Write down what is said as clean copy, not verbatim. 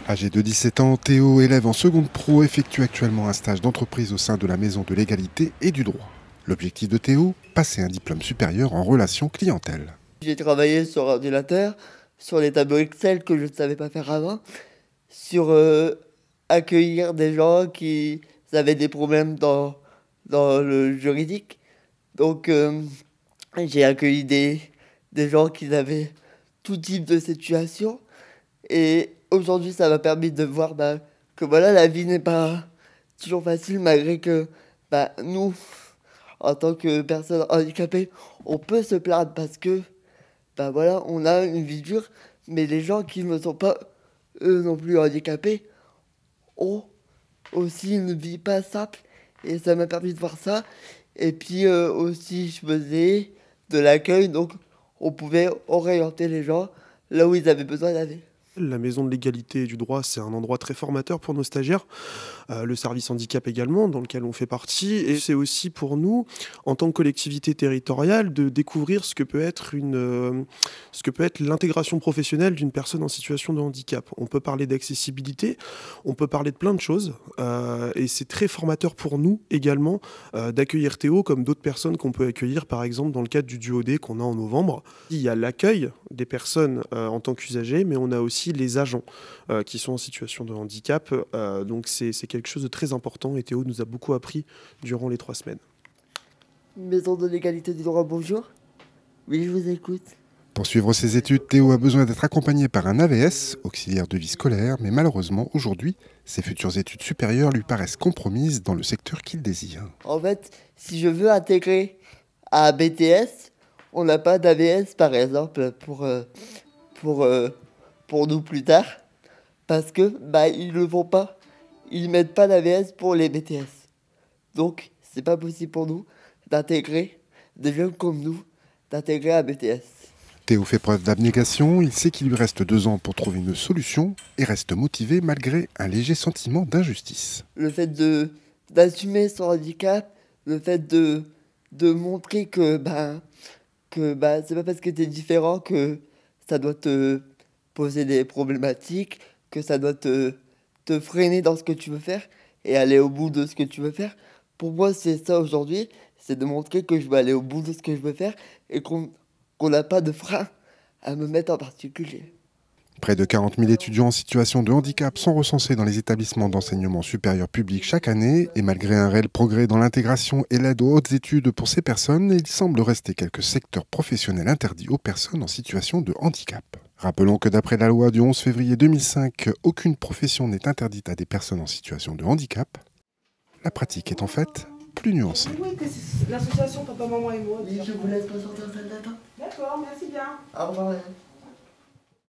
Âgé de 17 ans, Théo, élève en seconde pro, effectue actuellement un stage d'entreprise au sein de la Maison de l'égalité et du droit. L'objectif de Théo, passer un diplôme supérieur en relations clientèle. J'ai travaillé sur ordinateur, sur les tableaux Excel que je ne savais pas faire avant, sur accueillir des gens qui avaient des problèmes dans le juridique. Donc j'ai accueilli des gens qui avaient tout type de situation. Et aujourd'hui, ça m'a permis de voir que voilà, la vie n'est pas toujours facile, malgré que nous, en tant que personnes handicapées, on peut se plaindre parce que voilà, on a une vie dure, mais les gens qui ne sont pas, eux non plus handicapés, ont aussi une vie pas simple. Et ça m'a permis de voir ça. Et puis aussi, je faisais de l'accueil, donc on pouvait orienter les gens là où ils avaient besoin d'aller. La Maison de l'égalité et du droit, c'est un endroit très formateur pour nos stagiaires. Le service handicap également, dans lequel on fait partie. Et c'est aussi pour nous, en tant que collectivité territoriale, de découvrir ce que peut être l'intégration professionnelle d'une personne en situation de handicap. On peut parler d'accessibilité, on peut parler de plein de choses. Et c'est très formateur pour nous également d'accueillir Théo comme d'autres personnes qu'on peut accueillir, par exemple, dans le cadre du duo-D qu'on a en novembre. Il y a l'accueil des personnes en tant qu'usagers, mais on a aussi les agents qui sont en situation de handicap. Donc c'est quelque chose de très important et Théo nous a beaucoup appris durant les 3 semaines. Maison de l'égalité du droit, bonjour. Oui, je vous écoute. Pour suivre ses études, Théo a besoin d'être accompagné par un AVS, auxiliaire de vie scolaire, mais malheureusement, aujourd'hui, ses futures études supérieures lui paraissent compromises dans le secteur qu'il désire. En fait, si je veux intégrer à BTS, on n'a pas d'AVS, par exemple, pour nous plus tard, parce que ils le font pas. Ils mettent pas d'AVS pour les BTS. Donc, c'est pas possible pour nous d'intégrer des jeunes comme nous, d'intégrer à BTS. Théo fait preuve d'abnégation, il sait qu'il lui reste 2 ans pour trouver une solution et reste motivé malgré un léger sentiment d'injustice. Le fait d'assumer son handicap, le fait de montrer que c'est pas parce que tu es différent que ça doit te poser des problématiques, que ça doit te freiner dans ce que tu veux faire et aller au bout de ce que tu veux faire. Pour moi, c'est ça aujourd'hui, c'est de montrer que je veux aller au bout de ce que je veux faire et qu'on n'a pas de frein à me mettre en particulier. Près de 40 000 étudiants en situation de handicap sont recensés dans les établissements d'enseignement supérieur public chaque année et malgré un réel progrès dans l'intégration et l'aide aux hautes études pour ces personnes, il semble rester quelques secteurs professionnels interdits aux personnes en situation de handicap. Rappelons que d'après la loi du 11 février 2005, aucune profession n'est interdite à des personnes en situation de handicap. La pratique est en fait plus nuancée. Oui, que c'est l'association Papa, Maman et moi. Oui, je vous laisse pas sortir celle d'attente. D'accord, merci bien. Au revoir.